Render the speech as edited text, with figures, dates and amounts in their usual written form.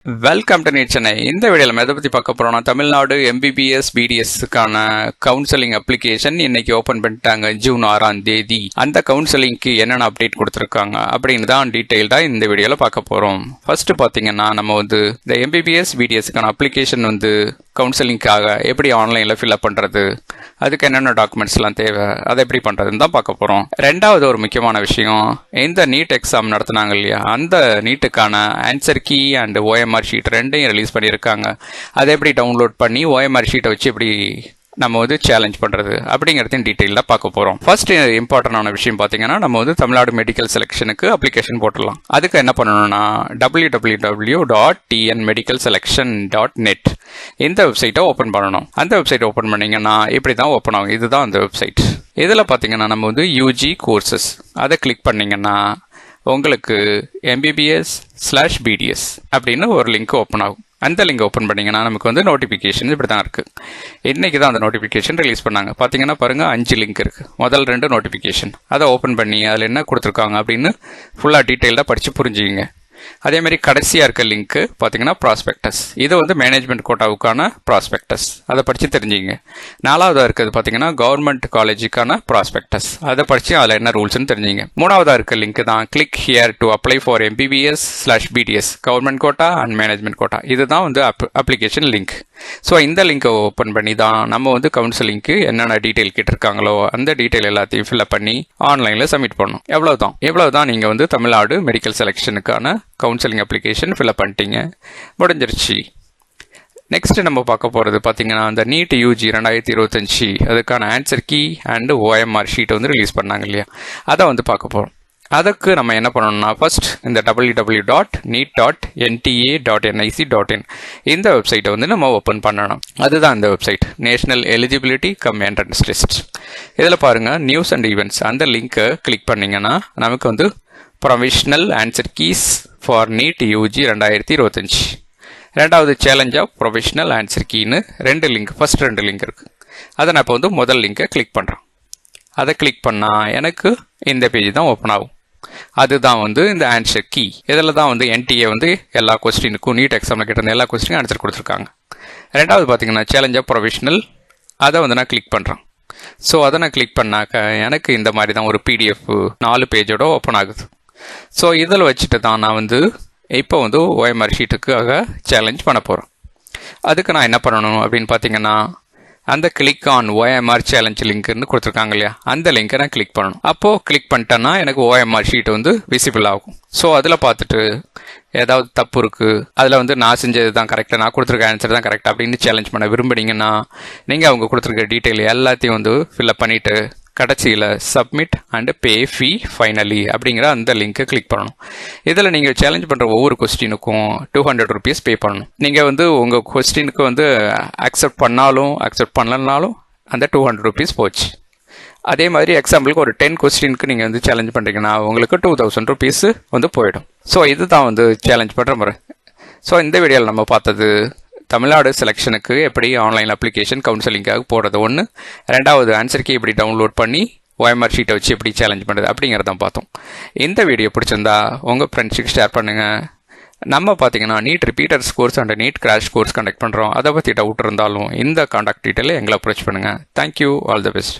Welcome to NEET Chennai. இந்த வீடியோவில் நம்ம எதை பற்றி பார்க்க போகிறோம்னா, தமிழ்நாடு எம்பிபிஎஸ் பிடிஎஸ்க்கான கவுன்சிலிங் அப்ளிகேஷன் இன்னைக்கு ஓப்பன் பண்ணிட்டாங்க ஜூன் 6ஆம் தேதி. அந்த கவுன்சிலிங்க்கு என்னென்ன அப்டேட் கொடுத்துருக்காங்க அப்படின்னு தான் டீட்டெயில்டாக இந்த வீடியோவில் பார்க்க போகிறோம். ஃபர்ஸ்ட் பார்த்தீங்கன்னா, நம்ம இந்த எம்பிபிஎஸ் பிடிஎஸ்க்கான அப்ளிகேஷன் கவுன்சிலிங்காக எப்படி ஆன்லைனில் ஃபில்அப் பண்ணுறது, அதுக்கு என்னென்ன டாக்குமெண்ட்ஸ்லாம் தேவை, அதை எப்படி பண்ணுறதுன்னு தான் பார்க்க போகிறோம். ரெண்டாவது ஒரு முக்கியமான விஷயம், இந்த நீட் எக்ஸாம் நடத்துனாங்க இல்லையா, அந்த நீட்டுக்கான answer key and OMR sheet ரெண்டையும் ரிலீஸ் பண்ணியிருக்காங்க. அதை எப்படி டவுன்லோட் பண்ணி OMR ஷீட்டை வச்சு எப்படி நம்ம சேலஞ்ச் பண்ணுறது அப்படிங்கிறதையும் டீட்டெயிலாக பார்க்க போகிறோம். ஃபர்ஸ்ட் இம்பார்ட்டண்டான விஷயம் பார்த்தீங்கன்னா, நம்ம தமிழ்நாடு மெடிக்கல் செலெக்ஷனுக்கு அப்ளிகேஷன் போட்டுடலாம். அதுக்கு என்ன பண்ணணும்னா, www.tnmedicalselection.net இந்த வெப்சைட்டை ஓப்பன் பண்ணணும். அந்த வெப்சைட் ஓப்பன் பண்ணிங்கன்னா இப்படி தான் ஓப்பன் ஆகும். இதுதான் அந்த வெப்சைட். இதில் பார்த்தீங்கன்னா, நம்ம யூஜி கோர்சஸ் அதை கிளிக் பண்ணிங்கன்னா உங்களுக்கு MBBS/BDS அப்படின்னு ஒரு லிங்க் ஓப்பன் ஆகும். அந்த லிங்க் ஓப்பன் பண்ணிங்கன்னா நமக்கு நோட்டிஃபிகேஷன் இப்படி தான் இருக்குது. இன்றைக்கி தான் அந்த நோட்டிஃபிகேஷன் ரிலீஸ் பண்ணாங்க. பார்த்தீங்கன்னா பாருங்கள், 5 லிங்க் இருக்குது. முதல் 2 நோட்டிஃபிகேஷன், அதை ஓப்பன் பண்ணி அதில் என்ன கொடுத்துருக்காங்க அப்படின்னு ஃபுல்லாக டீட்டெயில்டாக படித்து புரிஞ்சுக்கிங்க. அதேமாதிரி கடைசியாக இருக்க லிங்க்கு பார்த்தீங்கன்னா ப்ராஸ்பெக்டஸ். இது மேனேஜ்மெண்ட் கோட்டாவுக்கான ப்ராஸ்பெக்டஸ், அதை படித்து தெரிஞ்சுங்க. 4வதாக இருக்கிறது பார்த்தீங்கன்னா கவர்மெண்ட் காலேஜுக்கான ப்ராஸ்பெக்டஸ், அதை படித்து அதில் என்ன ரூல்ஸ்னு தெரிஞ்சுங்க. 3வதாக இருக்க லிங்க் தான் click here to apply for MBBS/BDS government quota and management quota. இதுதான் அப்ளிகேஷன் லிங்க். ஸோ இந்த லிங்கை ஓப்பன் பண்ணி தான் நம்ம கவுன்சிலிங்க்கு என்னென்ன டீட்டெயில் கேட்டிருக்காங்களோ அந்த டீட்டெயில் எல்லாத்தையும் ஃபில்அப் பண்ணி ஆன்லைனில் சப்மிட் பண்ணணும். எவ்வளவுதான் நீங்கள் தமிழ்நாடு மெடிக்கல் செலெக்ஷனுக்கான கவுன்சிலிங் அப்ளிகேஷன் ஃபில்அப் பண்ணிட்டீங்க, முடிஞ்சிருச்சு. நெக்ஸ்ட் நம்ம பார்க்க போகிறது பார்த்தீங்கன்னா, அந்த நீட் UG 2025 அதுக்கான answer key and OMR sheet release பண்ணாங்க இல்லையா, அதை பார்க்க போகிறோம். அதுக்கு நம்ம என்ன பண்ணணும்னா, ஃபர்ஸ்ட் இந்த www.neet.nta.nic.in இந்த வெப்சைட்டை நம்ம ஓப்பன் பண்ணணும். அதுதான் இந்த website, national eligibility come entrance test. இதில் பாருங்கள், நியூஸ் அண்ட் ஈவெண்ட்ஸ் அந்த லிங்க்கை கிளிக் பண்ணிங்கன்னா நமக்கு provisional answer keys for NEET UG 2025, ரெண்டாவது சேலஞ்ச் ஆஃப் ப்ரொவிஷனல் ஆன்சர் கீன்னு 2 லிங்க், ஃபர்ஸ்ட் 2 லிங்க் இருக்குது. அதை நான் இப்போ முதல் லிங்கை கிளிக் பண்ணுறேன். அதை கிளிக் பண்ணால் எனக்கு இந்த பேஜ் தான் ஓப்பன் ஆகும். அதுதான் இந்த ஆன்சர் கீ. இதில் தான் NTA எல்லா கொஸ்டினுக்கும் நீட் எக்ஸாமில் கேட்டிருந்த எல்லா கொஸ்டினுக்கும் ஆன்சர் கொடுத்துருக்காங்க. ரெண்டாவது பார்த்தீங்கன்னா சேலஞ்ச் ஆஃப் ப்ரொவிஷனல், அதை நான் கிளிக் பண்ணுறேன். ஸோ அதை நான் கிளிக் பண்ணாக்க எனக்கு இந்த மாதிரி தான் ஒரு PDF 4 பேஜோட ஓப்பன் ஆகுது. ஸோ இதில் வச்சுட்டு தான் நான் இப்போ OMR ஷீட்டுக்காக சேலஞ்ச் பண்ண போகிறேன். அதுக்கு நான் என்ன பண்ணணும் அப்படின்னு பார்த்தீங்கன்னா, அந்த கிளிக் ஆன் OMR சேலஞ்ச் லிங்க்னு கொடுத்துருக்காங்க இல்லையா, அந்த லிங்கை நான் கிளிக் பண்ணணும். அப்போது கிளிக் பண்ணிட்டேன்னா எனக்கு OMR ஷீட் விசிபிள் ஆகும். ஸோ அதில் பார்த்துட்டு ஏதாவது தப்பு இருக்குது, அதில் நான் செஞ்சது தான் கரெக்டாக, நான் கொடுத்துருக்க ஆன்சர் தான் கரெக்டாக அப்படின்னு சேலஞ்ச் பண்ண விரும்புனீங்கன்னா நீங்கள் அவங்க கொடுத்துருக்க டீட்டெயில் எல்லாத்தையும் ஃபில்அப் பண்ணிவிட்டு கடைசியில் submit and pay fee finally அப்படிங்கிற அந்த லிங்க்கை கிளிக் பண்ணணும். இதில் நீங்கள் சேலஞ்ச் பண்ணுற ஒவ்வொரு கொஸ்டினுக்கும் 200 rupees பே பண்ணணும். நீங்கள் உங்கள் கொஸ்டினுக்கு அக்செப்ட் பண்ணாலும் அக்செப்ட் பண்ணலனாலும் அந்த 200 rupees போச்சு. அதே மாதிரி எக்ஸாம்பிளுக்கு ஒரு 10 கொஸ்டினுக்கு நீங்கள் சேலஞ்ச் பண்ணுறீங்கன்னா உங்களுக்கு 2000 rupees போயிடும். ஸோ இதுதான் சேலஞ்ச் பண்ணுற முறை. ஸோ இந்த வீடியோவில் நம்ம பார்த்தது தமிழ்நாடு செலெக்ஷனுக்கு எப்படி ஆன்லைன் அப்ளிகேஷன் கவுன்சிலிங்காக போடுறது ஒன்று, ரெண்டாவது ஆன்சர் கீ எப்படி டவுன்லோட் பண்ணி OMR ஷீட்டை வச்சு எப்படி சேலஞ்ச் பண்ணுறது அப்படிங்கிறதான் பார்த்தோம். இந்த வீடியோ பிடிச்சிருந்தா உங்கள் ஃப்ரெண்ட்ஸுக்கு ஷேர் பண்ணுங்கள். நம்ம பார்த்தீங்கன்னா NEET repeaters course and NEET crash course conduct பண்ணுறோம். அதை பற்றி டவுட் இருந்தாலும் இந்த காண்டாக்ட் டீட்டெயிலை எங்களை அப்ரோச் பண்ணுங்கள். Thank you, all the best.